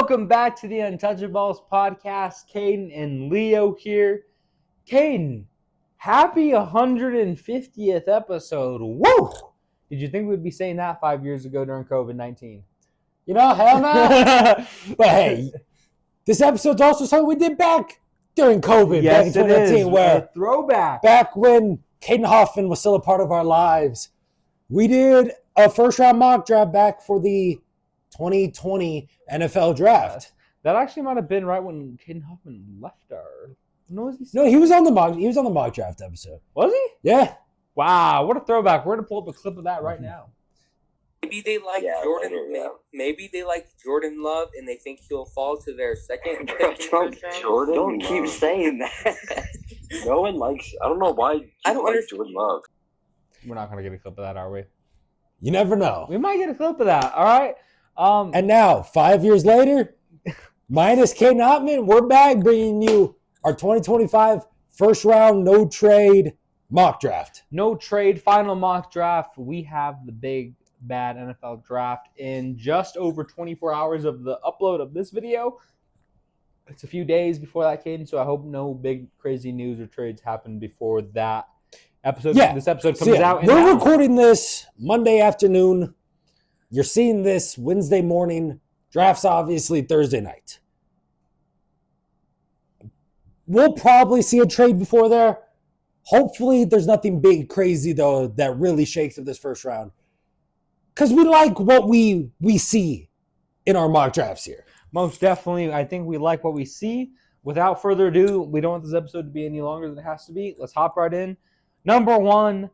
Welcome back to the Untouchaballs podcast. Caden and Leo here. Caden, happy 150th episode. Woo! Did you think we'd be saying that 5 years ago during COVID-19? You know, hell no. But hey, this episode's also something we did back during COVID, back in 2019, where a throwback. Back when Caden Hoffman was still a part of our lives, we did a first-round mock draft back for the 2020 NFL draft. That actually might have been right when Caden Hoffman left our. No, he was on the mock draft episode. Was he? Yeah. Wow, what a throwback. We're gonna pull up a clip of that right now. Maybe they like Jordan. Maybe they like Jordan Love, and they think he'll fall to their second pick. Jordan, don't keep saying that. No one likes. I don't know why. I don't understand Jordan Love. We're not gonna get a clip of that, are we? You never know. We might get a clip of that. All right. And now, 5 years later, minus Caden Hoffman, we're back bringing you our 2025 first round no trade mock draft. No trade final mock draft. We have the big bad NFL draft in just over 24 hours of the upload of this video. It's a few days before that, Caden, so I hope no big crazy news or trades happen before that episode. Yeah. This episode comes out. We're recording this Monday afternoon. You're seeing this Wednesday morning. Draft's obviously Thursday night. We'll probably see a trade before there. Hopefully there's nothing big crazy, though, that really shakes up this first round. Because we like what we see in our mock drafts here. Most definitely. I think we like what we see. Without further ado, we don't want this episode to be any longer than it has to be. Let's hop right in. Number one,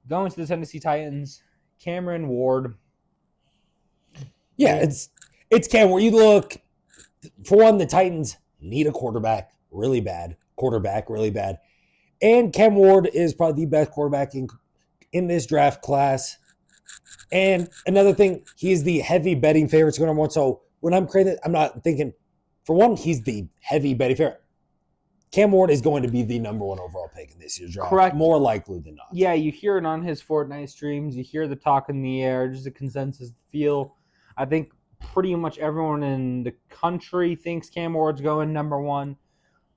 going to the Tennessee Titans, Cameron Ward. Yeah, it's Cam, where you look, for one, the Titans need a quarterback really bad. And Cam Ward is probably the best quarterback in this draft class. And another thing, he's the heavy betting favorite to go number one. So when I'm creating it, I'm not thinking, for one, he's the heavy betting favorite. Cam Ward is going to be the number one overall pick in this year's draft. Correct. More likely than not. Yeah, you hear it on his Fortnite streams. You hear the talk in the air, just a consensus feel. I think pretty much everyone in the country thinks Cam Ward's going number one.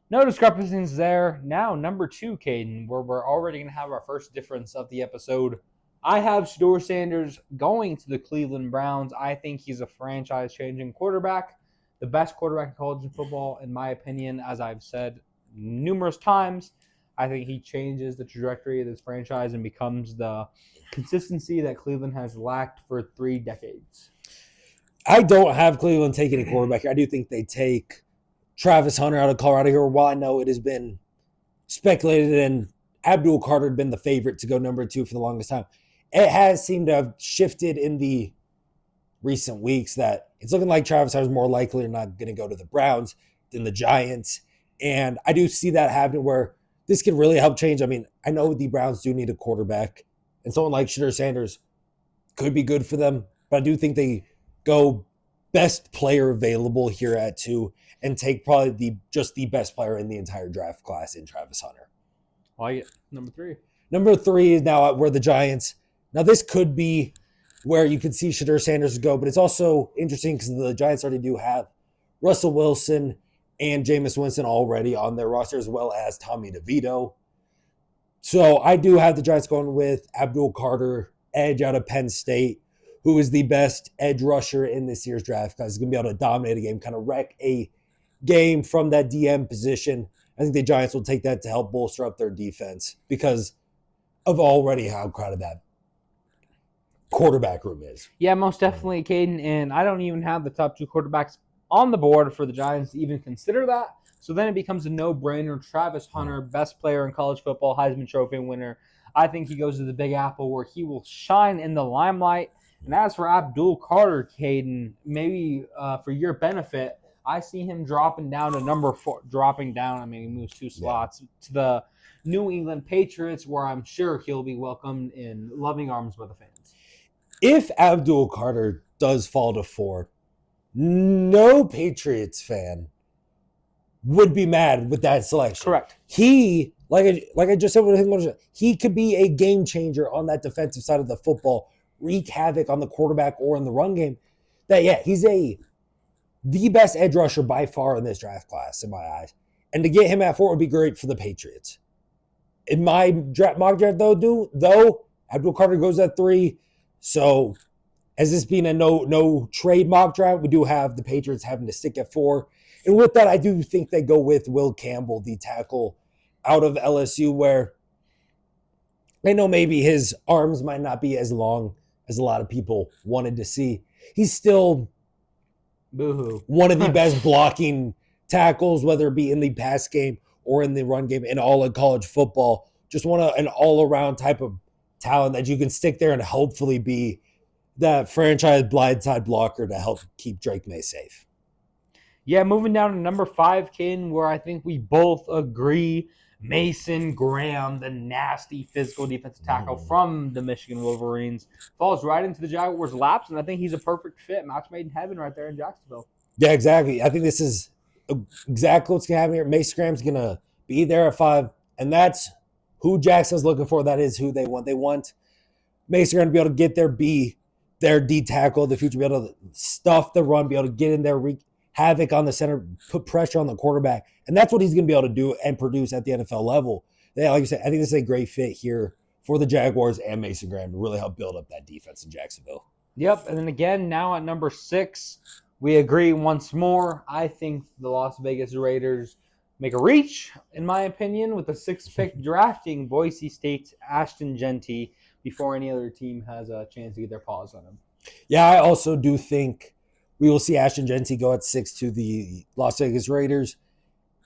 No discrepancies there. Now, number two, Caden, where we're already going to have our first difference of the episode. I have Shedeur Sanders going to the Cleveland Browns. I think he's a franchise-changing quarterback. The best quarterback in college football, in my opinion, as I've said numerous times. I think he changes the trajectory of this franchise and becomes the consistency that Cleveland has lacked for 3 decades. I don't have Cleveland taking a quarterback here. I do think they take Travis Hunter out of Colorado here. While I know it has been speculated and Abdul Carter had been the favorite to go number 2 for the longest time, it has seemed to have shifted in the recent weeks that it's looking like Travis Hunter is more likely or not going to go to the Browns than the Giants. And I do see that happening where this can really help change. I mean, I know the Browns do need a quarterback, and someone like Shedeur Sanders could be good for them, but I do think they go best player available here at 2 and take probably the best player in the entire draft class in Travis Hunter. I get number 3. Number 3 is now where the Giants. Now, this could be where you could see Shedeur Sanders go, but it's also interesting because the Giants already do have Russell Wilson and Jameis Winston already on their roster, as well as Tommy DeVito. So I do have the Giants going with Abdul Carter, edge out of Penn State, who is the best edge rusher in this year's draft because he's going to be able to dominate a game, kind of wreck a game from that DM position. I think the Giants will take that to help bolster up their defense because of already how crowded that quarterback room is. Yeah, most definitely, Caden. And I don't even have the top 2 quarterbacks on the board for the Giants to even consider that. So then it becomes a no-brainer. Travis Hunter, best player in college football, Heisman Trophy winner. I think he goes to the Big Apple where he will shine in the limelight. And as for Abdul Carter, Caden, maybe for your benefit, I see him dropping down to number 4. Dropping down, I mean, he moves 2 slots to the New England Patriots, where I'm sure he'll be welcomed in loving arms by the fans. If Abdul Carter does fall to 4, no Patriots fan would be mad with that selection. Correct. He, like I just said with him, he could be a game changer on that defensive side of the football, wreak havoc on the quarterback or in the run game. That, yeah, he's a the best edge rusher by far in this draft class, in my eyes. And to get him at 4 would be great for the Patriots. In my mock draft, though, Abdul Carter goes at 3. So, as this being a no trade mock draft, we do have the Patriots having to stick at 4. And with that, I do think they go with Will Campbell, the tackle out of LSU, where I know maybe his arms might not be as long as a lot of people wanted to see. He's still Boo-hoo. one of the best blocking tackles, whether it be in the pass game or in the run game in all of college football. Just an all-around type of talent that you can stick there and hopefully be that franchise blindside blocker to help keep Drake May safe. Yeah, moving down to number 5, Caden, where I think we both agree Mason Graham, the nasty physical defensive tackle from the Michigan Wolverines, falls right into the Jaguars' laps, and I think he's a perfect fit. Match made in heaven right there in Jacksonville. Yeah, exactly. I think this is exactly what's going to happen here. Mason Graham's going to be there at 5, and that's who Jackson's looking for. That is who they want. They want Mason Graham to be able to get there, be their D tackle of the future, be able to stuff the run, be able to get in there, wreak havoc on the center, put pressure on the quarterback. And that's what he's going to be able to do and produce at the NFL level. Yeah, like you said, I think this is a great fit here for the Jaguars and Mason Graham to really help build up that defense in Jacksonville. Yep, and then again, now at number 6, we agree once more. I think the Las Vegas Raiders make a reach, in my opinion, with the 6th pick drafting Boise State's Ashton Jeanty before any other team has a chance to get their paws on him. Yeah, I also do think we will see Ashton Jeanty go at 6 to the Las Vegas Raiders.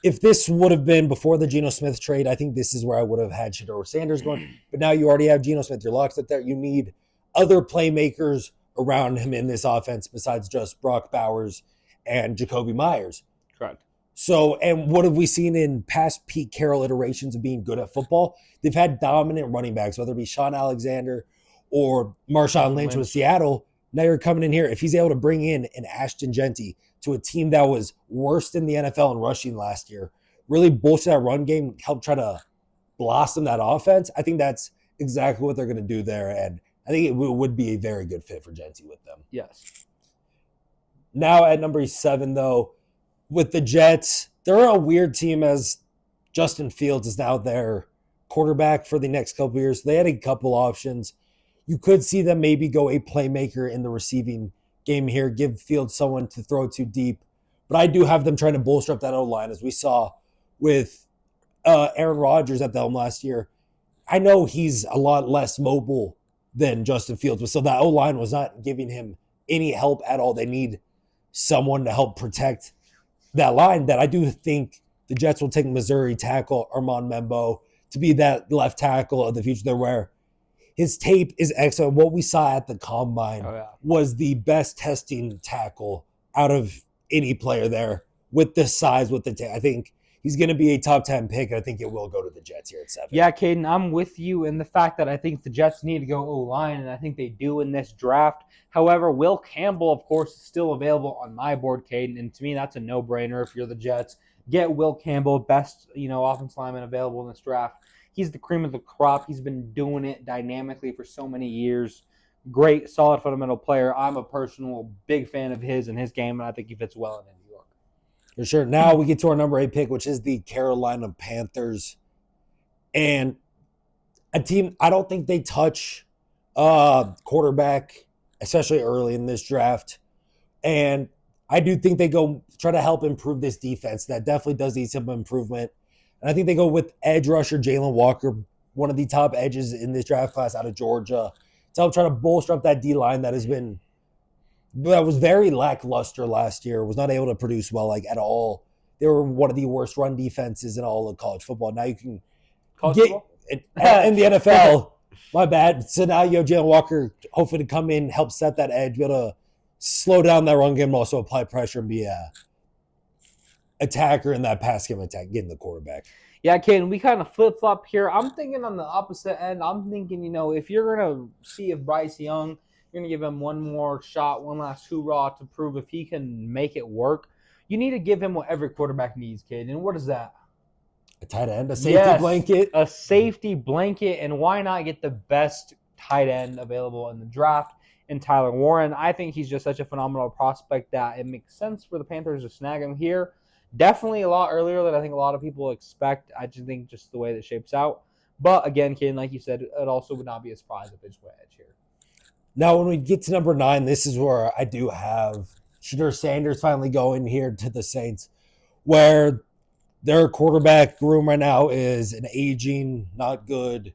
If this would have been before the Geno Smith trade, I think this is where I would have had Shedeur Sanders going. But now you already have Geno Smith. You're locked up there. You need other playmakers around him in this offense besides just Brock Bowers and Jacoby Myers. Correct. So, and what have we seen in past Pete Carroll iterations of being good at football? They've had dominant running backs, whether it be Sean Alexander or Marshawn Lynch with Seattle. Now you're coming in here. If he's able to bring in an Ashton Jeanty to a team that was worst in the NFL in rushing last year, really bolster that run game, help try to blossom that offense, I think that's exactly what they're going to do there. And I think it would be a very good fit for Jeanty with them. Yes. Now at number 7, though, with the Jets, they're a weird team as Justin Fields is now their quarterback for the next couple of years. They had a couple options. You could see them maybe go a playmaker in the receiving game here, give Fields someone to throw too deep. But I do have them trying to bolster up that O-line, as we saw with Aaron Rodgers at the helm last year. I know he's a lot less mobile than Justin Fields, but so that O-line was not giving him any help at all. They need someone to help protect that line that I do think the Jets will take Missouri tackle Armand Membo to be that left tackle of the future there, where his tape is excellent. What we saw at the Combine was the best testing tackle out of any player there with the size, with the I think he's going to be a top 10 pick, and I think it will go to the Jets here at 7. Yeah, Caden, I'm with you in the fact that I think the Jets need to go O-line, and I think they do in this draft. However, Will Campbell, of course, is still available on my board, Caden, and to me, that's a no-brainer if you're the Jets. Get Will Campbell, best offensive lineman available in this draft. He's the cream of the crop. He's been doing it dynamically for so many years. Great, solid, fundamental player. I'm a personal big fan of his and his game, and I think he fits well in New York. For sure. Now we get to our number 8 pick, which is the Carolina Panthers. And a team, I don't think they touch quarterback, especially early in this draft. And I do think they go try to help improve this defense. That definitely does need some improvement. And I think they go with edge rusher Jalen Walker, one of the top edges in this draft class out of Georgia, to help try to bolster up that D-line that was very lackluster last year, was not able to produce well at all. They were one of the worst run defenses in all of college football. Now you can get in the NFL. My bad. So now you have Jalen Walker hopefully to come in, help set that edge, be able to slow down that run game, and also apply pressure and be a attacker in that pass game attack, getting the quarterback. Yeah, Caden, we kind of flip-flop here. I'm thinking on the opposite end. I'm thinking, if you're going to see if Bryce Young, you're going to give him one more shot, one last hoorah to prove if he can make it work, you need to give him what every quarterback needs, Caden. And what is that? A tight end, a safety blanket. A safety blanket, and why not get the best tight end available in the draft in Tyler Warren. I think he's just such a phenomenal prospect that it makes sense for the Panthers to snag him here. Definitely a lot earlier than I think a lot of people expect. I just think just the way that shapes out. But again, Caden, like you said, it also would not be a surprise if it's edge here. Now, when we get to number 9, this is where I do have Shedeur Sanders finally going here to the Saints, where their quarterback room right now is an aging, not good,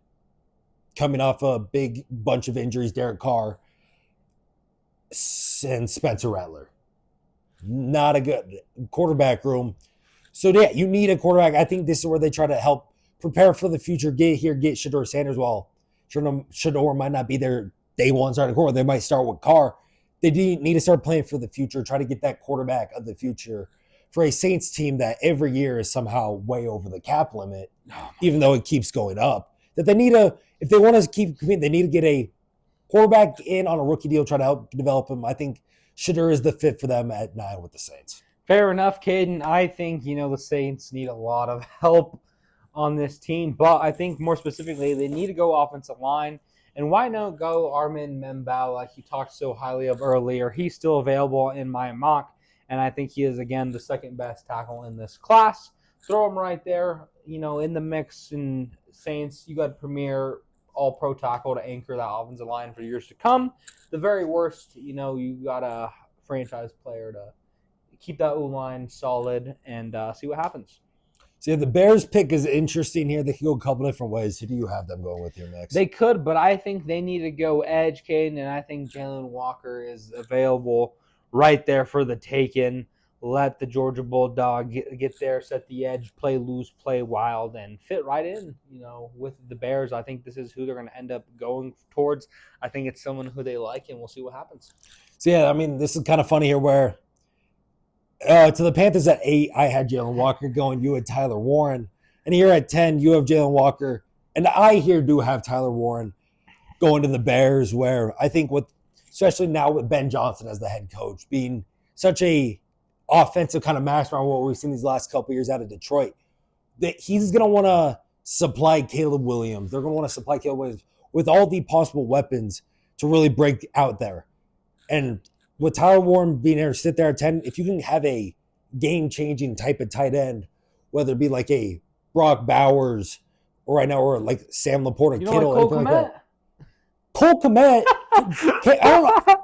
coming off a big bunch of injuries, Derek Carr and Spencer Rattler. Not a good quarterback room. So, yeah, you need a quarterback. I think this is where they try to help prepare for the future. Get Shedeur Sanders. While Shedeur might not be their day one starting quarterback, they might start with Carr. They need to start playing for the future, try to get that quarterback of the future for a Saints team that every year is somehow way over the cap limit, even though it keeps going up. That they need if they want to keep competing, they need to get a quarterback in on a rookie deal, try to help develop him. I think Shedeur is the fit for them at 9 with the Saints. Fair enough, Caden. I think, the Saints need a lot of help on this team, but I think more specifically, they need to go offensive line. And why not go Armin Membao, like you talked so highly of earlier? He's still available in my mock, and I think he is, again, the second best tackle in this class. Throw him right there, in the mix. In Saints, you got premier all-pro tackle to anchor that offensive line for years to come. The very worst, you got a franchise player to keep that O-line solid and see what happens. So yeah, the Bears pick is interesting here. They can go a couple different ways. Who do you have them going with here next? They could, but I think they need to go edge, Caden, and I think Jalen Walker is available right there for the taking. Let the Georgia Bulldog get there, set the edge, play loose, play wild, and fit right in, with the Bears. I think this is who they're going to end up going towards. I think it's someone who they like, and we'll see what happens. So, yeah, this is kind of funny here where to the Panthers at 8, I had Jalen Walker going. You had Tyler Warren. And here at 10, you have Jalen Walker. And I here do have Tyler Warren going to the Bears, where I think especially now with Ben Johnson as the head coach, being such a offensive kind of mastermind, what we've seen these last couple of years out of Detroit, that he's going to want to supply Caleb Williams. They're going to want to supply Caleb Williams with all the possible weapons to really break out there. And with Tyler Warren being able to sit there at 10, if you can have a game-changing type of tight end, whether it be like a Brock Bowers or right now, or like Sam Laporta, Kittle, Cole Kmet? like that. Cole Kmet,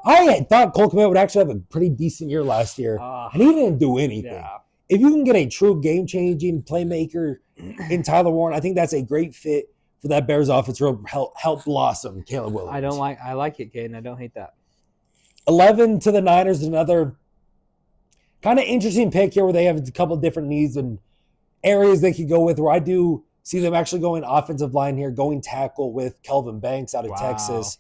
I had thought Cole Kmet would actually have a pretty decent year last year, and he didn't do anything. Yeah. If you can get a true game-changing playmaker in Tyler Warren, I think that's a great fit for that Bears offense to help blossom Caleb Williams. I like it, Caden. I don't hate that. 11 to the Niners, another kind of interesting pick here where they have a couple different needs and areas they could go with, where I do see them actually going offensive line here, going tackle with Kelvin Banks out of Texas.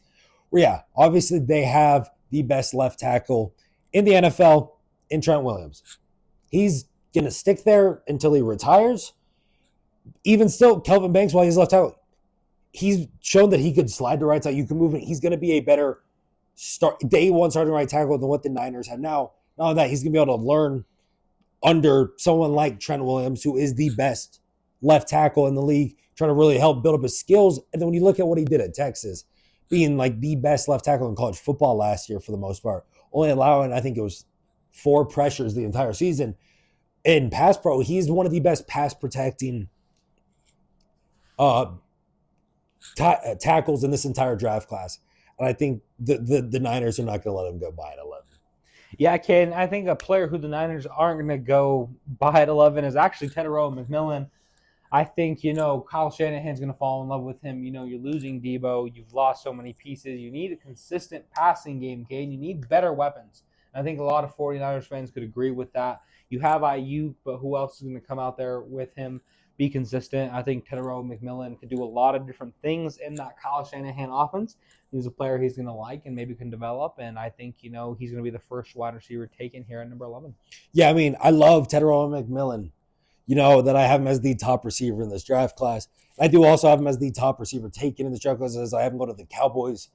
Where, yeah, obviously they have the best left tackle in the NFL in Trent Williams. He's going to stick there until he retires. Even still, Kelvin Banks, while he's left tackle, he's shown that he could slide to right side. You can move it. He's going to be a better day one starting right tackle than what the Niners have now. Not only that, he's going to be able to learn under someone like Trent Williams, who is the best left tackle in the league, trying to really help build up his skills. And then when you look at what he did at Texas, being like the best left tackle in college football last year for the most part, only allowing, I think it was 4 pressures the entire season. In pass pro, he's one of the best pass protecting tackles in this entire draft class. And I think the Niners are not going to let him go by at 11. Yeah, Ken, I think a player who the Niners aren't going to go by at 11 is actually Teterow McMillan. I think, Kyle Shanahan's going to fall in love with him. You're losing Debo. You've lost so many pieces. You need a consistent passing game, Ken. You need better weapons. And I think a lot of 49ers fans could agree with that. You have Ayuk, but who else is going to come out there with him? Be consistent. I think Teterow McMillan could do a lot of different things in that Kyle Shanahan offense. He's a player he's going to like and maybe can develop, and I think, he's going to be the first wide receiver taken here at number 11. Yeah, I love Teterow McMillan, that I have him as the top receiver in this draft class. I do also have him as the top receiver taken in this draft class, as I have him go to the Cowboys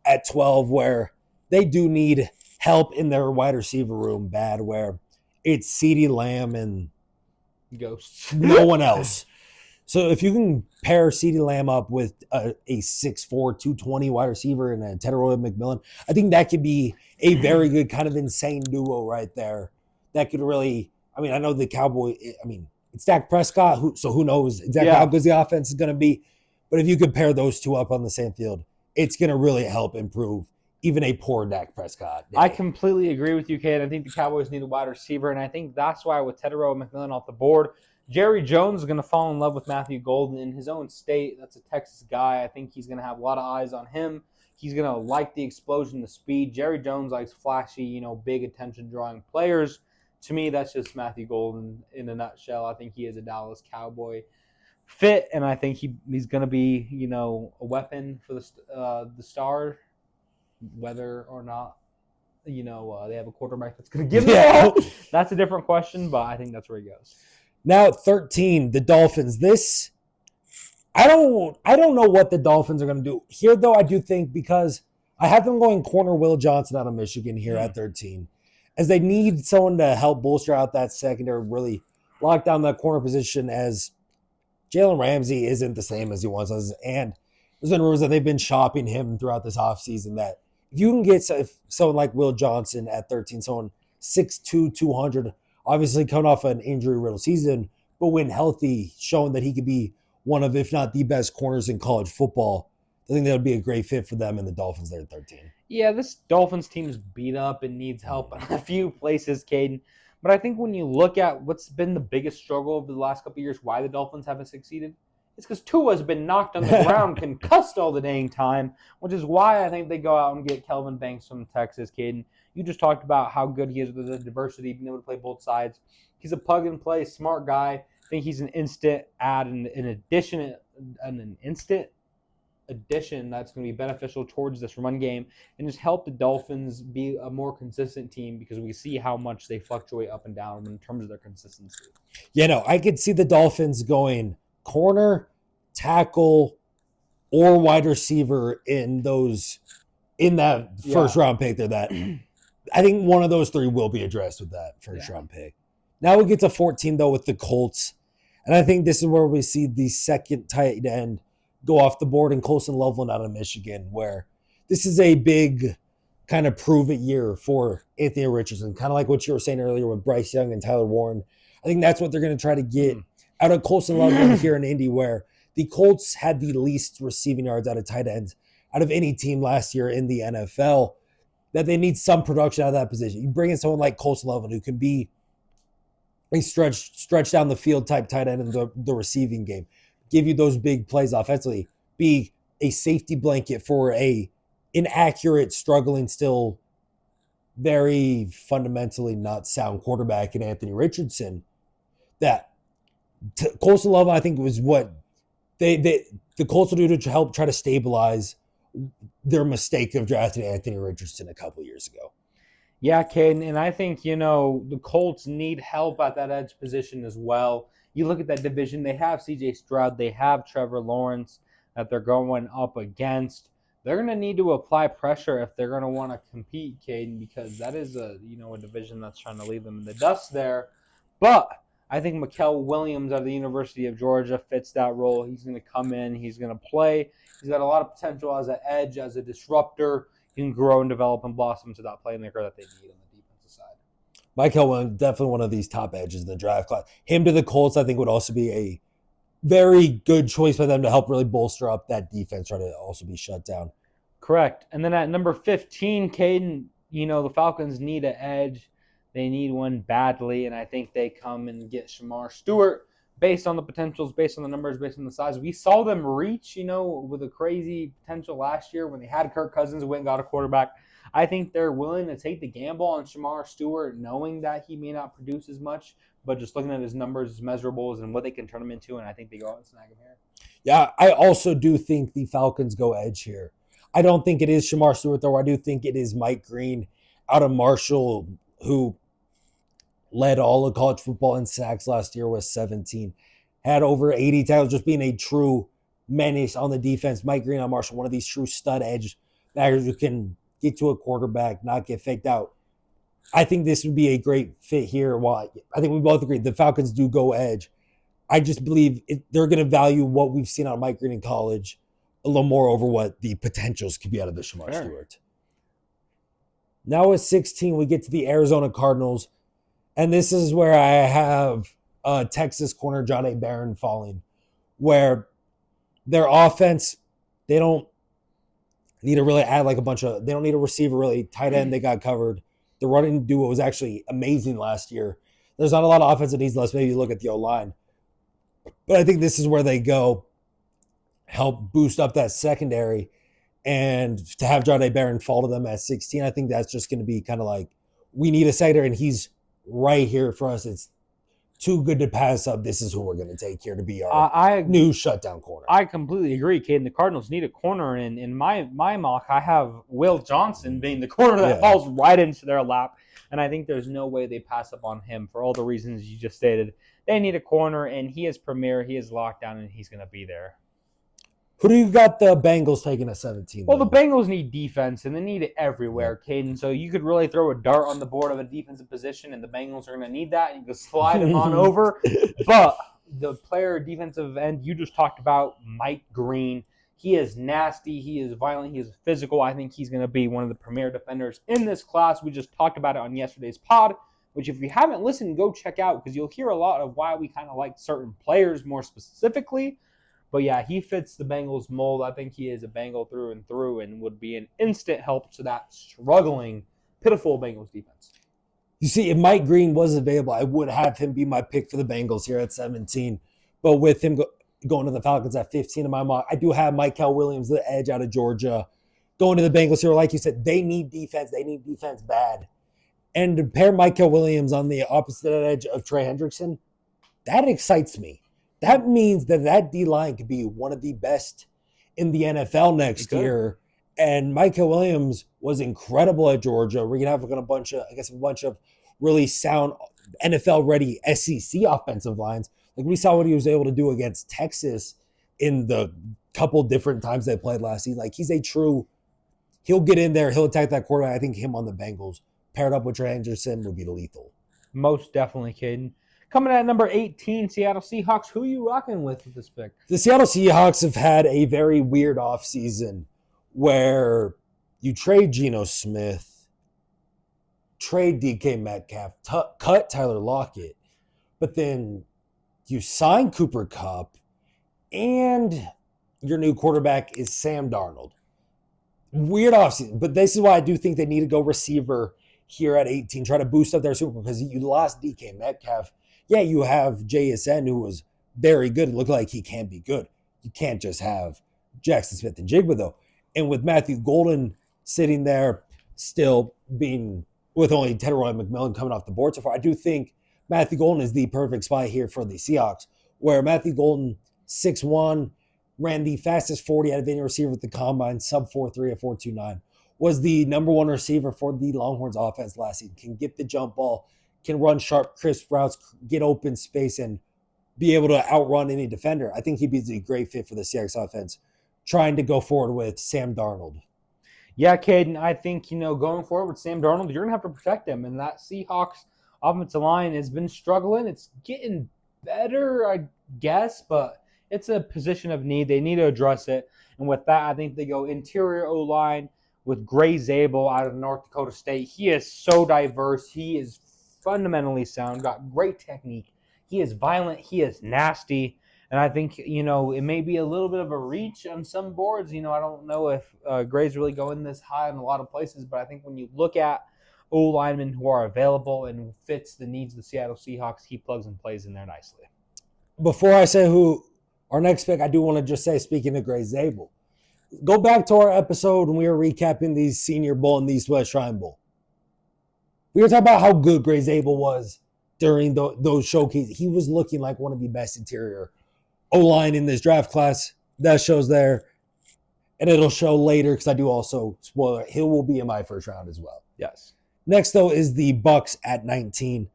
at 12, where they do need help in their wide receiver room bad, where it's CeeDee Lamb and Ghosts. no one else. So if you can pair CeeDee Lamb up with a 6'4", 220 wide receiver and a Tedroy McMillan, I think that could be a very good kind of insane duo right there. That could really, I mean, I know the Cowboy, I mean, it's Dak Prescott, so who knows exactly how good the offense is going to be. But if you could pair those two up on the same field, it's going to really help improve even a poor Dak Prescott day. I completely agree with you, Kate. I think the Cowboys need a wide receiver, and I think that's why with Tedrow McMillan off the board, Jerry Jones is going to fall in love with Matthew Golden in his own state. That's a Texas guy. I think he's going to have a lot of eyes on him. He's going to like the explosion, the speed. Jerry Jones likes flashy, big attention-drawing players. To me, that's just Matthew Golden in a nutshell. I think he is a Dallas Cowboy fit, and I think he's going to be, a weapon for the star, whether or not they have a quarterback that's going to give them all. That's a different question, but I think that's where he goes. Now at 13, the Dolphins. This, I don't know what the Dolphins are going to do here, though. I do think because I have them going corner Will Johnson out of Michigan here at 13, as they need someone to help bolster out that secondary, really lock down that corner position, as Jalen Ramsey isn't the same as he once was, and there's been rumors that they've been shopping him throughout this offseason. That if you can get someone like Will Johnson at 13, someone 6'2", 200, obviously coming off an injury-riddled season, but when healthy, showing that he could be one of, if not the best corners in college football, I think that would be a great fit for them and the Dolphins there at 13. Yeah, this Dolphins team is beat up and needs help in a few places, Caden. But I think when you look at what's been the biggest struggle over the last couple of years, why the Dolphins haven't succeeded, it's because Tua's been knocked on the ground, concussed all the dang time, which is why I think they go out and get Kelvin Banks from Texas, Caden. You just talked about how good he is with the diversity, being able to play both sides. He's a plug-and-play, smart guy. I think he's an instant add, an instant addition that's going to be beneficial towards this run game and just help the Dolphins be a more consistent team, because we see how much they fluctuate up and down in terms of their consistency. I could see the Dolphins going corner, tackle, or wide receiver in that first round pick there. That I think one of those three will be addressed with that first round pick. Now we get to 14 though with the Colts, and I think this is where we see the second tight end go off the board in Colson Loveland out of Michigan, where this is a big kind of prove it year for Anthony Richardson, kind of like what you were saying earlier with Bryce Young and Tyler Warren. I think that's what they're going to try to get out of Colson Loveland here in Indy, where the Colts had the least receiving yards out of tight ends out of any team last year in the NFL, that they need some production out of that position. You bring in someone like Colson Loveland, who can be a stretch down the field type tight end in the receiving game, give you those big plays offensively, be a safety blanket for a inaccurate, struggling, still very fundamentally not sound quarterback in Anthony Richardson. That Colson Love, I think, was what the Colts will do to help try to stabilize their mistake of drafting Anthony Richardson a couple years ago. Yeah, Caden, and I think, the Colts need help at that edge position as well. You look at that division, they have C.J. Stroud, they have Trevor Lawrence that they're going up against. They're going to need to apply pressure if they're going to want to compete, Caden, because that is a division that's trying to leave them in the dust there. But I think Mikael Williams out of the University of Georgia fits that role. He's going to come in. He's going to play. He's got a lot of potential as an edge, as a disruptor. He can grow and develop and blossom to that playmaker that they need on the defensive side. Mikael Williams, definitely one of these top edges in the draft class. Him to the Colts, I think, would also be a very good choice for them to help really bolster up that defense, try to also be shut down. Correct. And then at number 15, Caden, the Falcons need an edge. They need one badly, and I think they come and get Shamar Stewart based on the potentials, based on the numbers, based on the size. We saw them reach, with a crazy potential last year when they had Kirk Cousins, went and got a quarterback. I think they're willing to take the gamble on Shamar Stewart, knowing that he may not produce as much, but just looking at his numbers, his measurables, and what they can turn him into, and I think they go out and snag him here. Yeah, I also do think the Falcons go edge here. I don't think it is Shamar Stewart, though. I do think it is Mike Green out of Marshall, who led all of college football in sacks last year with 17. Had over 80 tackles, just being a true menace on the defense. Mike Green on Marshall, one of these true stud edge backers who can get to a quarterback, not get faked out. I think this would be a great fit here. Well, I think we both agree the Falcons do go edge. I just believe they're going to value what we've seen out of Mike Green in college a little more over what the potentials could be out of the Shamar Fair. Stewart. Now at 16, we get to the Arizona Cardinals, and this is where I have Texas corner John A. Barron falling, where their offense, they don't need to really add like they don't need a receiver really. Tight end, they got covered. The running duo was actually amazing last year. There's not a lot of offensive needs unless maybe you look at the O-line. But I think this is where they go help boost up that secondary. And to have John A. Barron fall to them at 16, I think that's just going to be kind of like, we need a secondary, and he's right here for us. It's too good to pass up. This is who we're going to take here to be our new shutdown corner. I completely agree, Caden. The Cardinals need a corner, and in my mock, I have Will Johnson being the corner that falls right into their lap, and I think there's no way they pass up on him for all the reasons you just stated. They need a corner, and he is premier, he is locked down, and he's going to be there. Who do you got the Bengals taking at 17? Well, the Bengals need defense, and they need it everywhere, Caden. So you could really throw a dart on the board of a defensive position, and the Bengals are going to need that, and you can slide them on over. But the player defensive end you just talked about, Mike Green, he is nasty, he is violent, he is physical. I think he's going to be one of the premier defenders in this class. We just talked about it on yesterday's pod, which if you haven't listened, go check out, because you'll hear a lot of why we kind of like certain players more specifically. But yeah, he fits the Bengals mold. I think he is a Bengal through and through and would be an instant help to that struggling, pitiful Bengals defense. You see, if Mike Green was available, I would have him be my pick for the Bengals here at 17. But with him going to the Falcons at 15 in my mock, I do have Michael Williams, the edge out of Georgia, going to the Bengals here. Like you said, they need defense. They need defense bad. And to pair Michael Williams on the opposite edge of Trey Hendrickson, that excites me. That means that D-line could be one of the best in the NFL next year. And Michael Williams was incredible at Georgia. We're going to have a bunch of really sound NFL-ready SEC offensive lines. Like we saw what he was able to do against Texas in the couple different times they played last season. Like he'll get in there, he'll attack that quarterback. I think him on the Bengals, paired up with Trey Anderson, would be lethal. Most definitely, Caden. Coming at number 18, Seattle Seahawks. Who are you rocking with this pick? The Seattle Seahawks have had a very weird offseason where you trade Geno Smith, trade DK Metcalf, cut Tyler Lockett, but then you sign Cooper Kupp, and your new quarterback is Sam Darnold. Weird offseason, but this is why I do think they need to go receiver here at 18, try to boost up their Super, because you lost DK Metcalf. Yeah, you have JSN, who was very good. It looked like he can be good. You can't just have Jackson Smith and Jigba, though. And with Matthew Golden sitting there still being with only Tedroy McMillan coming off the board so far, I do think Matthew Golden is the perfect spot here for the Seahawks, where Matthew Golden, 6'1", ran the fastest 40 out of any receiver at the combine, sub 4.3 at 4.29, was the number one receiver for the Longhorns offense last season, can get the jump ball, can run sharp, crisp routes, get open space, and be able to outrun any defender. I think he'd be a great fit for the Seahawks offense, trying to go forward with Sam Darnold. Yeah, Caden, I think, going forward with Sam Darnold, you're going to have to protect him. And that Seahawks offensive line has been struggling. It's getting better, I guess, but it's a position of need. They need to address it. And with that, I think they go interior O-line with Gray Zabel out of North Dakota State. He is so diverse. He is fundamentally sound, got great technique. He is violent. He is nasty. And I think, it may be a little bit of a reach on some boards. I don't know if Gray's really going this high in a lot of places, but I think when you look at O-linemen who are available and fits the needs of the Seattle Seahawks, he plugs and plays in there nicely. Before I say who our next pick, I do want to just say, speaking of Gray Zabel, go back to our episode when we were recapping the Senior Bowl and the East West Shrine Bowl. We were talking about how good Gray Zabel was during those showcases. He was looking like one of the best interior O-line in this draft class. That shows there. And it'll show later, because I do also, spoiler, he will be in my first round as well. Yes. Next, though, is the Bucs at 19.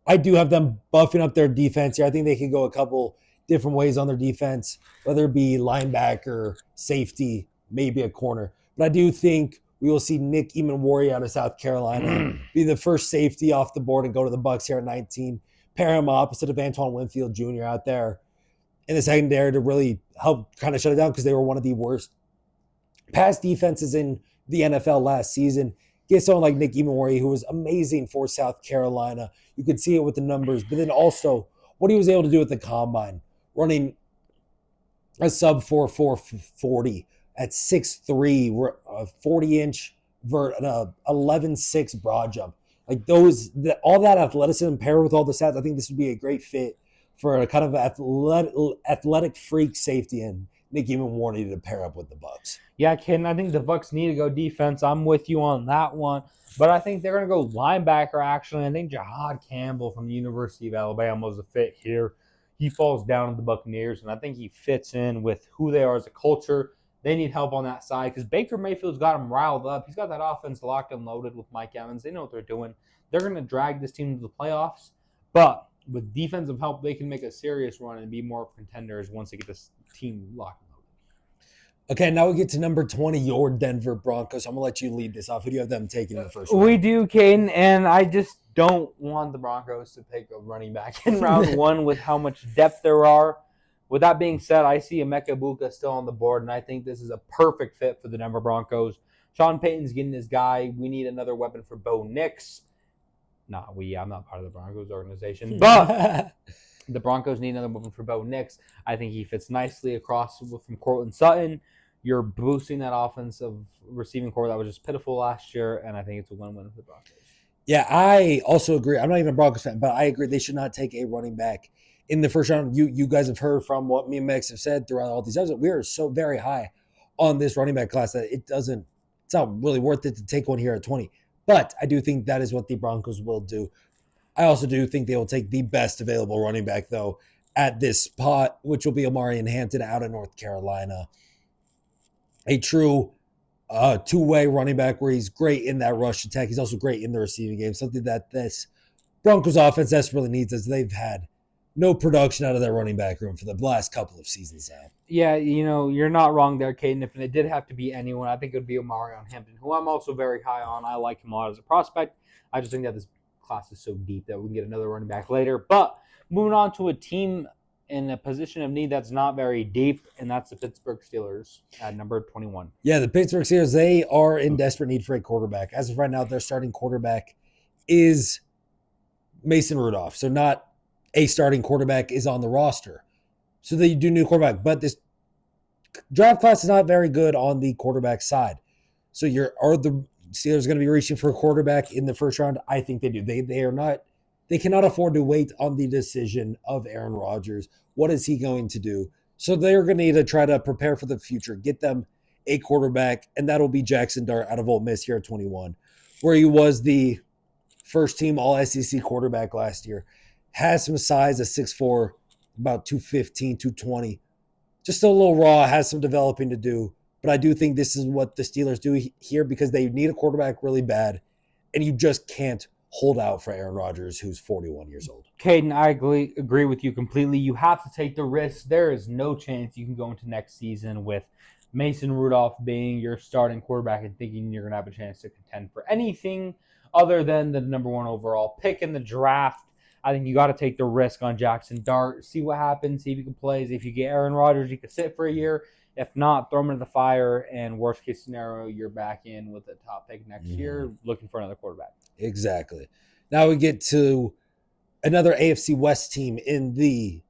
I do have them buffing up their defense here. I think they could go a couple different ways on their defense, whether it be linebacker, safety, maybe a corner. But I do think we will see Nick Emanwari out of South Carolina be the first safety off the board and go to the Bucs here at 19. pair him opposite of Antoine Winfield Jr. out there in the secondary to really help kind of shut it down because they were one of the worst pass defenses in the NFL last season. Get someone like Nick Emori, who was amazing for South Carolina. You could see it with the numbers, but then also what he was able to do at the combine, running a sub 4.40 at 6'3", a 40-inch vert, and a 11.6 broad jump. Like all that athleticism paired with all the stats, I think this would be a great fit for a kind of athletic freak safety and Nick Emori to pair up with the Bucs. Yeah, Ken, I think the Bucs need to go defense. I'm with you on that one. But I think they're going to go linebacker, actually. I think Jahad Campbell from the University of Alabama was a fit here. He falls down to the Buccaneers, and I think he fits in with who they are as a culture. They need help on that side because Baker Mayfield's got them riled up. He's got that offense locked and loaded with Mike Evans. They know what they're doing. They're going to drag this team to the playoffs. But with defensive help, they can make a serious run and be more contenders once they get this team locked and loaded. Okay, now we get to number 20, your Denver Broncos. I'm going to let you lead this off. Who do you have them taking in the first round? We do, Caden, and I just don't want the Broncos to take a running back in round one with how much depth there are. With that being said, I see Emeka Egbuka still on the board, and I think this is a perfect fit for the Denver Broncos. Sean Payton's getting his guy. We need another weapon for Bo Nix. I'm not part of the Broncos organization, but the Broncos need another weapon for Bo Nix. I think he fits nicely across from Courtland Sutton. You're boosting that offensive receiving core that was just pitiful last year, and I think it's a win-win for the Broncos. Yeah, I also agree. I'm not even a Broncos fan, but I agree they should not take a running back in the first round. You guys have heard from what me and Max have said throughout all these episodes. We are so very high on this running back class that it's not really worth it to take one here at 20. But I do think that is what the Broncos will do. I also do think they will take the best available running back, though, at this spot, which will be Omarion Hampton out of North Carolina. A true two-way running back where he's great in that rush attack. He's also great in the receiving game, something that this Broncos offense desperately needs as they've had no production out of their running back room for the last couple of seasons now. Yeah, you're not wrong there, Caden. If it did have to be anyone, I think it would be Omarion Hampton, who I'm also very high on. I like him a lot as a prospect. I just think that this class is so deep that we can get another running back later. But moving on to a team in a position of need that's not very deep, and that's the Pittsburgh Steelers at number 21. Yeah, the Pittsburgh Steelers, they are in desperate need for a quarterback. As of right now, their starting quarterback is Mason Rudolph. So not a starting quarterback is on the roster. So they do new quarterback. But this draft class is not very good on the quarterback side. So are the Steelers going to be reaching for a quarterback in the first round? I think they do. They cannot afford to wait on the decision of Aaron Rodgers. What is he going to do? So they're going to need to try to prepare for the future, get them a quarterback, and that'll be Jackson Dart out of Ole Miss here at 21, where he was the first-team All-SEC quarterback last year. Has some size, a 6'4", about 215, 220. Just a little raw, has some developing to do. But I do think this is what the Steelers do here because they need a quarterback really bad, and you just can't hold out for Aaron Rodgers, who's 41 years old. Caden, I agree with you completely. You have to take the risk. There is no chance you can go into next season with Mason Rudolph being your starting quarterback and thinking you're going to have a chance to contend for anything other than the number one overall pick in the draft. I think you got to take the risk on Jackson Dart, see what happens, see if he can play. If you get Aaron Rodgers, you can sit for a year. If not, throw him into the fire, and worst case scenario, you're back in with a top pick next year looking for another quarterback. Exactly. Now we get to another AFC West team in the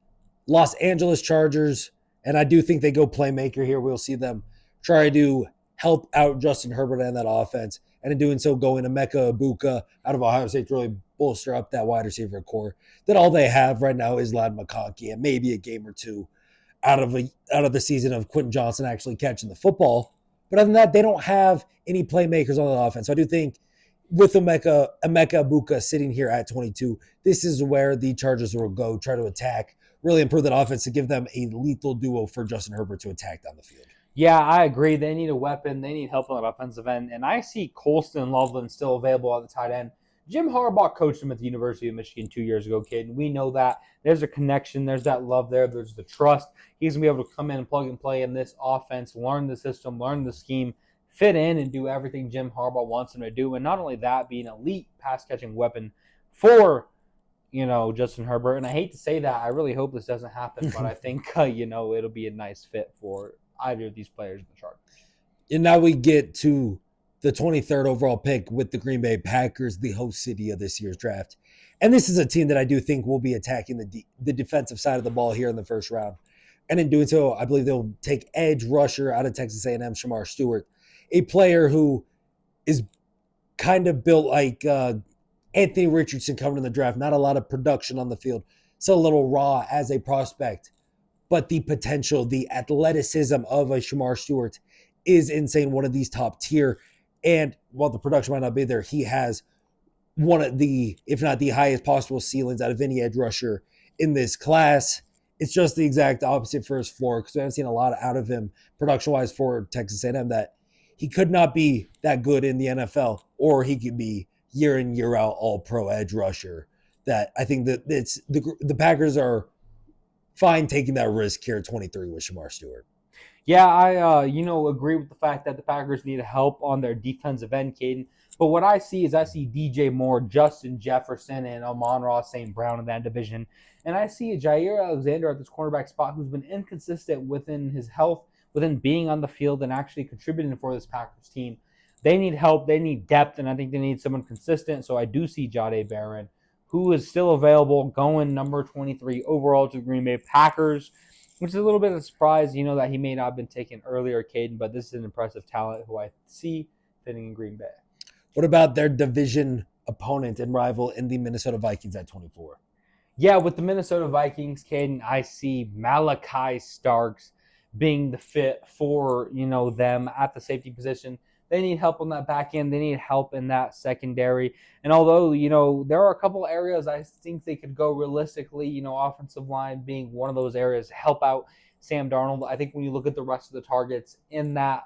Los Angeles Chargers, and I do think they go playmaker here. We'll see them try to help out Justin Herbert and that offense, and in doing so, going Emeka Egbuka out of Ohio State to really bolster up that wide receiver core. That all they have right now is Ladd McConkey and maybe a game or two out of the season of Quentin Johnson actually catching the football. But other than that, they don't have any playmakers on the offense. So I do think with Emeka Egbuka sitting here at 22, this is where the Chargers will go try to attack, really improve that offense to give them a lethal duo for Justin Herbert to attack down the field. Yeah, I agree. They need a weapon. They need help on the offensive end. And I see Colston Loveland still available at the tight end. Jim Harbaugh coached him at the University of Michigan 2 years ago, kid. And we know that. There's a connection. There's that love there. There's the trust. He's going to be able to come in and plug and play in this offense, learn the system, learn the scheme, fit in and do everything Jim Harbaugh wants him to do. And not only that, be an elite pass-catching weapon for Justin Herbert. And I hate to say that. I really hope this doesn't happen, but I think, it'll be a nice fit for either of these players in the Chargers. And now we get to the 23rd overall pick with the Green Bay Packers, the host city of this year's draft. And this is a team that I do think will be attacking the defensive side of the ball here in the first round. And in doing so, I believe they'll take edge rusher out of Texas A&M, Shamar Stewart, a player who is kind of built like Anthony Richardson coming in the draft. Not a lot of production on the field. Still a little raw as a prospect. But the potential, the athleticism of a Shamar Stewart is insane. One of these top tier. And while the production might not be there, he has one of the, if not the highest possible ceilings out of any edge rusher in this class. It's just the exact opposite for his floor, because we haven't seen a lot out of him production-wise for Texas A&M, that he could not be that good in the NFL, or he could be year in, year out all-pro edge rusher. That I think that it's the Packers are fine taking that risk here at 23 with Shamar Stewart. Yeah, I agree with the fact that the Packers need help on their defensive end, Caden. But what I see DJ Moore, Justin Jefferson, and Amon-Ra St. Brown in that division. And I see a Jair Alexander at this cornerback spot who's been inconsistent within his health, within being on the field and actually contributing for this Packers team. They need help. They need depth, and I think they need someone consistent. So I do see Jahdae Barron, who is still available, going number 23 overall to the Green Bay Packers, which is a little bit of a surprise, that he may not have been taken earlier, Caden, but this is an impressive talent who I see fitting in Green Bay. What about their division opponent and rival in the Minnesota Vikings at 24? Yeah, with the Minnesota Vikings, Caden, I see Malachi Starks being the fit for, them at the safety position. They need help on that back end. They need help in that secondary. And although, there are a couple areas I think they could go realistically, offensive line being one of those areas to help out Sam Darnold. I think when you look at the rest of the targets in that,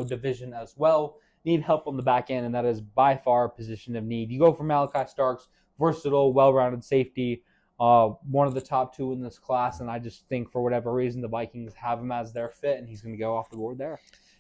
division as well, need help on the back end, and that is by far a position of need. You go for Malachi Starks, versatile, well-rounded safety, one of the top two in this class, and I just think for whatever reason the Vikings have him as their fit, and he's going to go off the board there.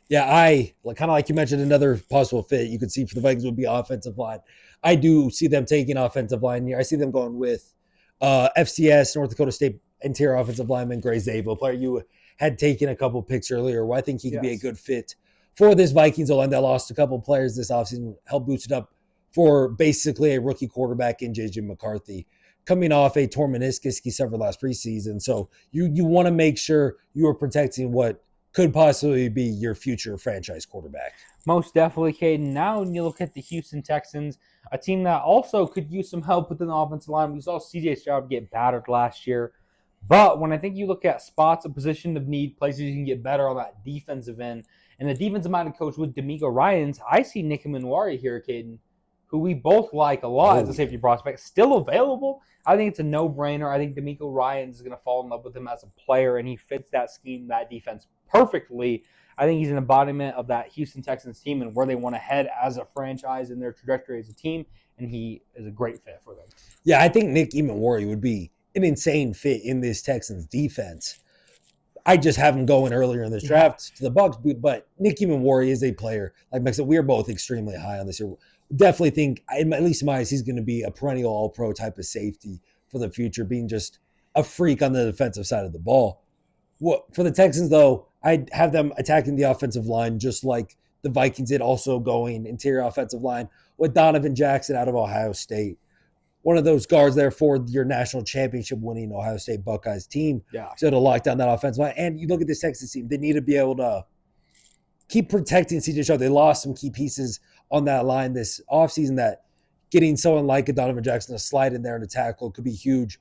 Yeah, I kind of like you mentioned, another possible fit you could see for the Vikings would be offensive line. I do see them taking offensive line here. I see them going with FCS, North Dakota State interior offensive lineman Gray Zabel, player you had taken a couple picks earlier, where I think he could be a good fit for this Vikings O-line that lost a couple players this offseason, helped boost it up for basically a rookie quarterback in J.J. McCarthy, coming off a torn meniscus he suffered last preseason. So you want to make sure you are protecting what could possibly be your future franchise quarterback. Most definitely, Caden. Now when you look at the Houston Texans, a team that also could use some help within the offensive line. We saw C.J. Stroud get battered last year. But when I think you look at spots, a position of need, places you can get better on that defensive end, and the defensive-minded coach with D'Amico Ryans, I see Nick Manwari here, Caden, who we both like a lot as a safety prospect, still available. I think it's a no-brainer. I think D'Amico Ryans is going to fall in love with him as a player, and he fits that scheme, that defense perfectly. I think he's an embodiment of that Houston Texans team and where they want to head as a franchise in their trajectory as a team, and he is a great fit for them. Yeah, I think Nick Manwari would be an insane fit in this Texans defense. I just have him going earlier in this draft to the Bucs, but Nick Manwari is a player. Like Mike said, we are both extremely high on this year. Definitely think, at least in my eyes, he's going to be a perennial all-pro type of safety for the future, being just a freak on the defensive side of the ball. For the Texans, though, I'd have them attacking the offensive line just like the Vikings did, also going interior offensive line with Donovan Jackson out of Ohio State. One of those guards there for your national championship winning Ohio State Buckeyes team. Yeah. So to lock down that offensive line. And you look at this Texas team, they need to be able to keep protecting C.J. Stroud. They lost some key pieces on that line this offseason, that getting someone like a Donovan Jackson to slide in there and to tackle could be huge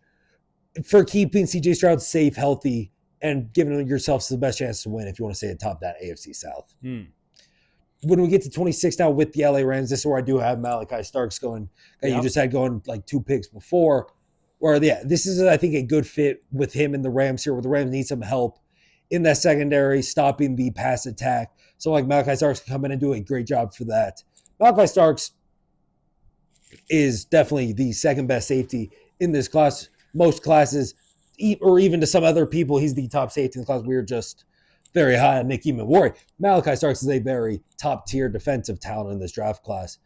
for keeping C.J. Stroud safe, healthy, and giving yourself the best chance to win if you want to stay atop that AFC South. When we get to 26 now with the LA Rams, this is where I do have Malachi Starks going. You just had going like 2 picks before. Where, this is, I think, a good fit with him and the Rams here, where the Rams need some help in that secondary, stopping the pass attack. So, like, Malachi Starks can come in and do a great job for that. Malachi Starks is definitely the second best safety in this class. Most classes, or even to some other people, he's the top safety in the class. We're just very high on Nick Manwari. Malachi Starks is a very top-tier defensive talent in this draft class.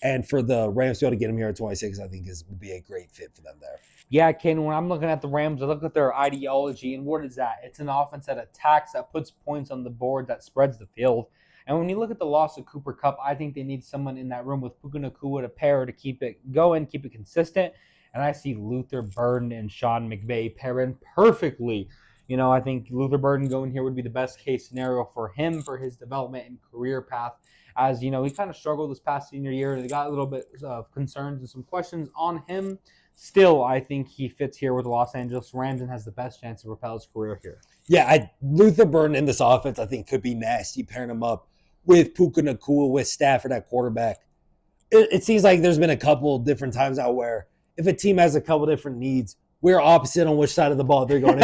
And for the Rams to be able to get him here at 26, I think would be a great fit for them there. Yeah, Ken, when I'm looking at the Rams, I look at their ideology, and what is that? It's an offense that attacks, that puts points on the board, that spreads the field. And when you look at the loss of Cooper Kupp, I think they need someone in that room with Puka Nacua to pair to keep it going, keep it consistent. And I see Luther Burden and Sean McVay pairing perfectly. I think Luther Burden going here would be the best case scenario for him, for his development and career path. As he kind of struggled this past senior year. They got a little bit of concerns and some questions on him. Still, I think he fits here with the Los Angeles Rams and has the best chance to propel his career here. Yeah, Luther Burden in this offense, I think, could be nasty, pairing him up with Puka Nacua, with Stafford at quarterback. It seems like there's been a couple different times out where if a team has a couple different needs, we're opposite on which side of the ball they're going.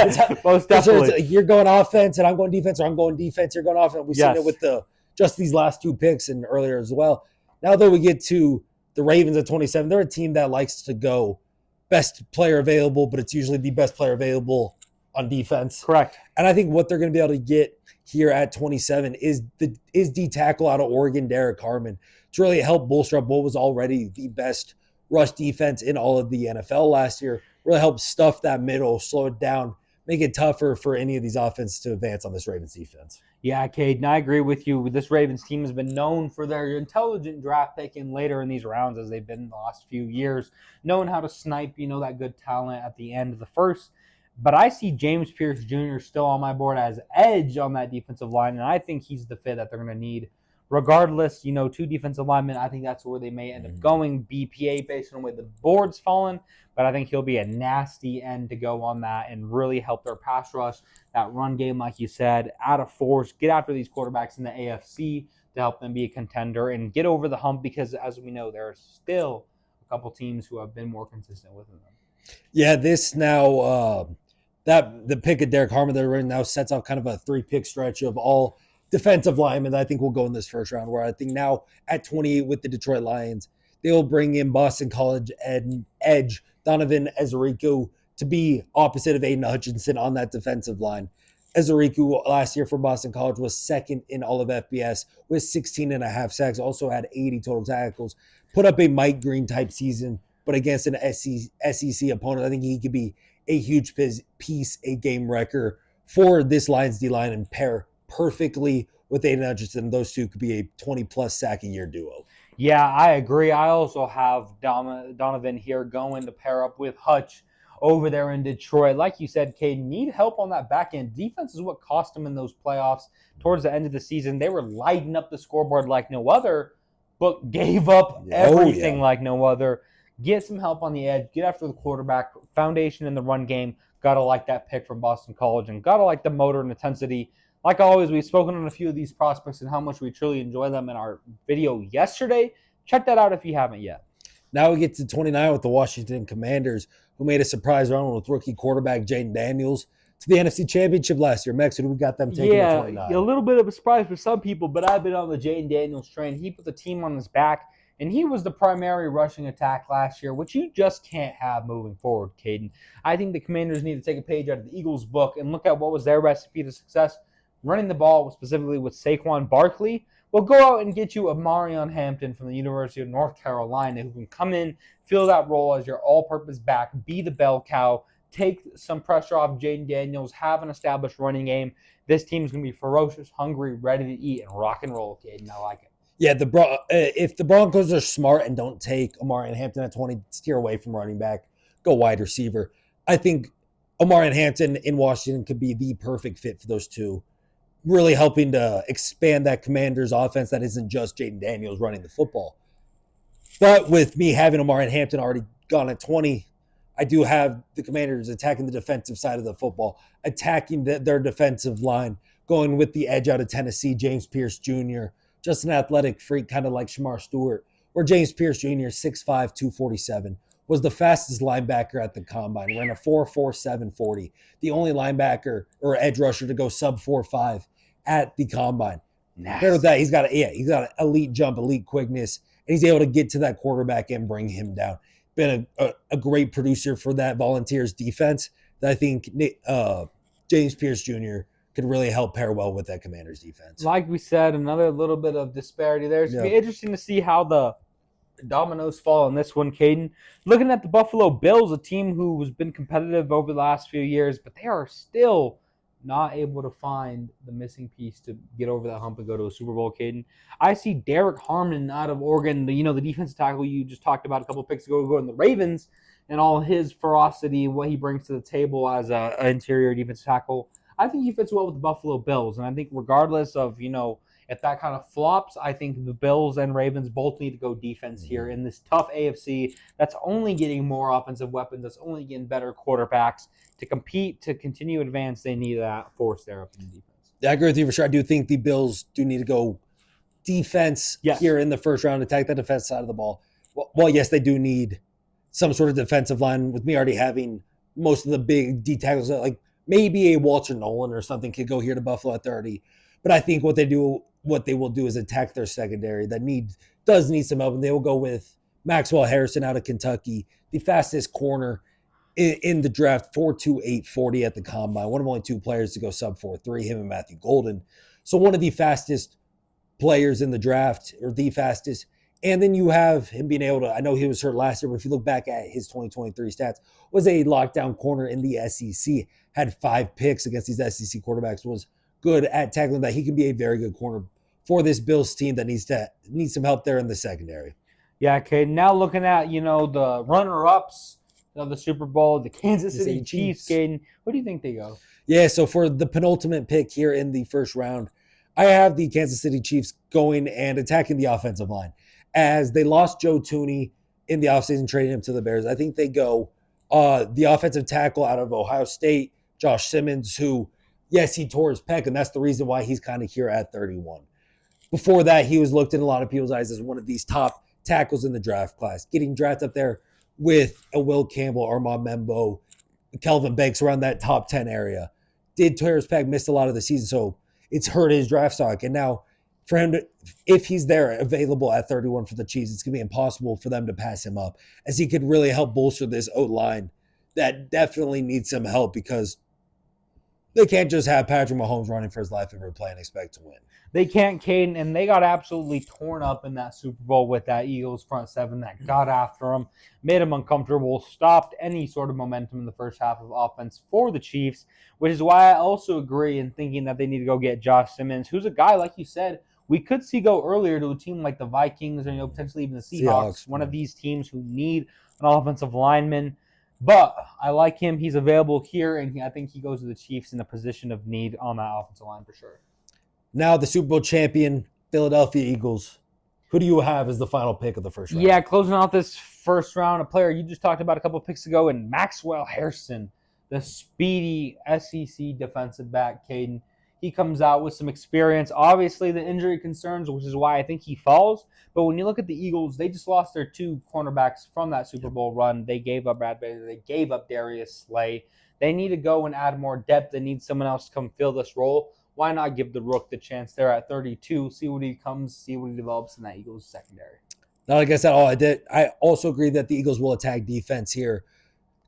Most definitely. You're going offense and I'm going defense, or I'm going defense, you're going offense. We've seen it with just these last 2 picks and earlier as well. Now that we get to the Ravens at 27, they're a team that likes to go best player available, but it's usually the best player available on defense. Correct. And I think what they're going to be able to get here at 27 is D tackle out of Oregon, Derek Harmon, to really help bolster up what was already the best rush defense in all of the NFL last year. Really help stuff that middle, slow it down, make it tougher for any of these offenses to advance on this Ravens defense. Yeah, Caden, I agree with you. This Ravens team has been known for their intelligent draft picking later in these rounds, as they've been in the last few years, knowing how to snipe, that good talent at the end of the first. But I see James Pierce Jr. still on my board as edge on that defensive line, and I think he's the fit that they're going to need. Regardless, 2 defensive linemen, I think that's where they may end up going, BPA, based on the way the board's fallen. But I think he'll be a nasty end to go on that and really help their pass rush, that run game, like you said, out of force, get after these quarterbacks in the AFC to help them be a contender and get over the hump, because, as we know, there are still a couple teams who have been more consistent with them. Yeah, this now, the pick of Derek Harmon there now sets off kind of a 3-pick stretch of all defensive linemen that I think will go in this first round, where I think now at 28 with the Detroit Lions, they'll bring in Boston College edge Donovan Ezerico to be opposite of Aiden Hutchinson on that defensive line. Ezerico last year for Boston College was second in all of FBS with 16.5 sacks, also had 80 total tackles, put up a Mike Green type season, but against an SEC opponent, I think he could be a huge piece, a game wrecker for this Lions D-line, and pair perfectly with Aiden Hutchinson. Those two could be a 20-plus sack a year duo. Yeah, I agree. I also have Donovan here going to pair up with Hutch over there in Detroit. Like you said, Caden, need help on that back end. Defense is what cost them in those playoffs towards the end of the season. They were lighting up the scoreboard like no other, but gave up everything like no other. Get some help on the edge. Get after the quarterback. Foundation in the run game. Got to like that pick from Boston College, and got to like the motor and intensity. Like always, we've spoken on a few of these prospects and how much we truly enjoy them in our video yesterday. Check that out if you haven't yet. Now we get to 29 with the Washington Commanders, who made a surprise run with rookie quarterback Jaden Daniels to the NFC Championship last year. Max, who do we got them taking at 29? A little bit of a surprise for some people, but I've been on the Jaden Daniels train. He put the team on his back, and he was the primary rushing attack last year, which you just can't have moving forward, Caden. I think the Commanders need to take a page out of the Eagles' book and look at what was their recipe to success. Running the ball, specifically with Saquon Barkley. Well, go out and get you Amarion Hampton from the University of North Carolina, who can come in, fill that role as your all-purpose back, be the bell cow, take some pressure off Jaden Daniels, have an established running game. This team is going to be ferocious, hungry, ready to eat, and rock and roll, Caden. I like it. Yeah, if the Broncos are smart and don't take Amarion Hampton at 20, steer away from running back, go wide receiver. I think Amarion Hampton in Washington could be the perfect fit for those two, really helping to expand that Commanders offense that isn't just Jaden Daniels running the football. But with me having Amarion Hampton already gone at 20, I do have the Commanders attacking the defensive side of the football, attacking their defensive line, going with the edge out of Tennessee, James Pierce Jr., just an athletic freak, kind of like Shamar Stewart, where James Pierce Jr., 6'5", 247, was the fastest linebacker at the combine, ran a 4.47 40, the only linebacker or edge rusher to go sub 4.5 at the combine. Nice. Compared with that, he's got an elite jump, elite quickness, and he's able to get to that quarterback and bring him down. Been a great producer for that Volunteers defense that I think James Pierce Jr. could really help pair well with that Commanders defense. Like we said, another little bit of disparity there. It's going to be interesting to see how the dominoes fall on this one, Caden. Looking at the Buffalo Bills, a team who has been competitive over the last few years, but they are still not able to find the missing piece to get over that hump and go to a Super Bowl, Caden. I see Derek Harmon out of Oregon, the defensive tackle you just talked about a couple of picks ago, going to the Ravens, and all his ferocity and what he brings to the table as an interior defensive tackle. I think he fits well with the Buffalo Bills, and I think regardless of, if that kind of flops, I think the Bills and Ravens both need to go defense here in this tough AFC that's only getting more offensive weapons, that's only getting better quarterbacks. To compete, to continue to advance, they need that force there up in the defense. Yeah, I agree with you for sure. I do think the Bills do need to go defense here in the first round, attack the defense side of the ball. Well, yes, they do need some sort of defensive line, with me already having most of the big D tackles, like maybe a Walter Nolan or something could go here to Buffalo at 30. But I think what they will do is attack their secondary that does need some help, and they will go with Maxwell Harrison out of Kentucky, the fastest corner in the draft, 4.28 40 at the combine. One of only two players to go sub 4.3, him and Matthew Golden. So one of the fastest players in the draft, or the fastest. And then you have him being able to, I know he was hurt last year, but if you look back at his 2023 stats, was a lockdown corner in the SEC, had 5 picks against these SEC quarterbacks, was good at tackling that. He can be a very good corner for this Bills team that needs some help there in the secondary. Yeah, okay. Now looking at, the runner-ups of the Super Bowl, the Kansas City Chiefs, Caden, who do you think they go? Yeah, so for the penultimate pick here in the first round, I have the Kansas City Chiefs going and attacking the offensive line. As they lost Joe Thuney in the offseason, trading him to the Bears, I think they go the offensive tackle out of Ohio State, Josh Simmons, who, yes, he tore his pec, and that's the reason why he's kind of here at 31. Before that, he was looked in a lot of people's eyes as one of these top tackles in the draft class, getting drafted up there with a Will Campbell, Armand Membo, Kelvin Banks around that top 10 area. Did tear his pec, missed a lot of the season, so it's hurt his draft stock. And now for him if he's there available at 31 for the Chiefs, it's going to be impossible for them to pass him up, as he could really help bolster this O-line that definitely needs some help, because they can't just have Patrick Mahomes running for his life every play and expect to win. They can't, Caden, and they got absolutely torn up in that Super Bowl with that Eagles front seven that got after them, made them uncomfortable, stopped any sort of momentum in the first half of offense for the Chiefs, which is why I also agree in thinking that they need to go get Josh Simmons, who's a guy, like you said, we could see go earlier to a team like the Vikings or potentially even the Seahawks, one of these teams who need an offensive lineman. But I like him. He's available here, and I think he goes to the Chiefs in a position of need on that offensive line for sure. Now the Super Bowl champion, Philadelphia Eagles. Who do you have as the final pick of the first round? Yeah, closing out this first round, a player you just talked about a couple of picks ago, and Maxwell Harrison, the speedy SEC defensive back, Caden. He comes out with some experience. Obviously, the injury concerns, which is why I think he falls. But when you look at the Eagles, they just lost their 2 cornerbacks from that Super Bowl run. They gave up Brad Bailey. They gave up Darius Slay. They need to go and add more depth. They need someone else to come fill this role. Why not give the Rook the chance there at 32, see what he comes, see what he develops in that Eagles secondary? Now, like I said, I also agree that the Eagles will attack defense here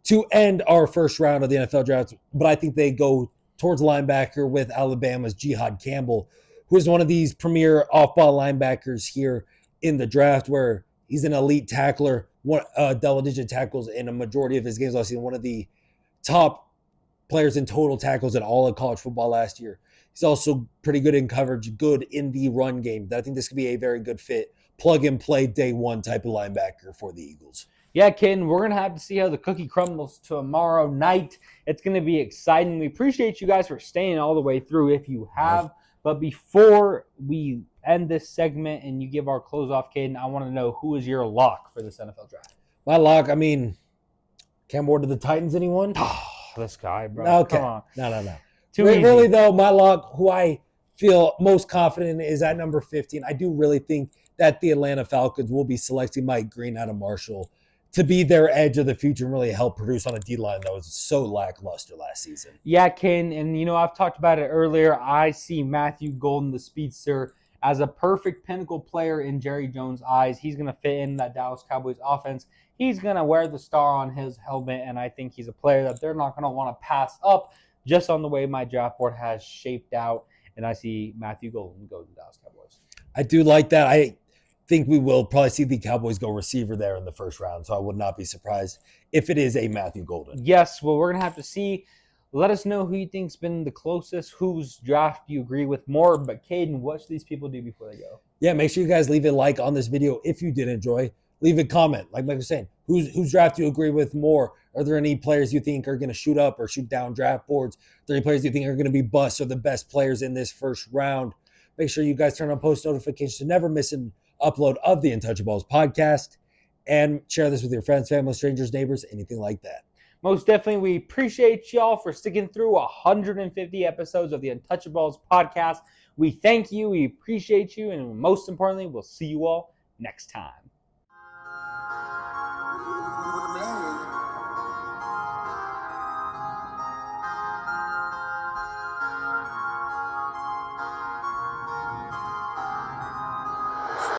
to end our first round of the NFL draft. But I think they go towards linebacker with Alabama's Jihad Campbell, who is one of these premier off-ball linebackers here in the draft, where he's an elite tackler, double-digit tackles in a majority of his games last season, one of the top players in total tackles in all of college football last year. He's also pretty good in coverage, good in the run game. I think this could be a very good fit, plug-and-play day one type of linebacker for the Eagles. Yeah, Ken, we're going to have to see how the cookie crumbles tomorrow night. It's going to be exciting. We appreciate you guys for staying all the way through if you have. But before we end this segment and you give our close off, Caden, I want to know, who is your lock for this NFL draft? My lock, Cam Ward to the Titans, anyone? Oh, this guy, bro. Okay. Come on. No. Too easy. Really, though, my lock, who I feel most confident in, is at number 15. I do really think that the Atlanta Falcons will be selecting Mike Green out of Marshall to be their edge of the future and really help produce on a D-line that was so lackluster last season. Yeah, Ken, and I've talked about it earlier. I see Matthew Golden, the speedster, as a perfect pinnacle player in Jerry Jones' eyes. He's going to fit in that Dallas Cowboys offense. He's going to wear the star on his helmet, and I think he's a player that they're not going to want to pass up just on the way my draft board has shaped out, and I see Matthew Golden go to the Dallas Cowboys. I do like that. If think we will probably see the Cowboys go receiver there in the first round. So I would not be surprised if it is a Matthew Golden. Yes, well, we're going to have to see. Let us know who you think's been the closest, whose draft you agree with more. But Caden, what should these people do before they go? Yeah, make sure you guys leave a like on this video if you did enjoy. Leave a comment, like Mike was saying, whose draft you agree with more. Are there any players you think are going to shoot up or shoot down draft boards? Are there any players you think are going to be busts or the best players in this first round? Make sure you guys turn on post notifications to never miss an upload of the Untouchaballs podcast, and share this with your friends, family, strangers, neighbors, anything like that. Most definitely, we appreciate y'all for sticking through 150 episodes of the Untouchaballs podcast. We thank you, we appreciate you, and most importantly, we'll see you all next time.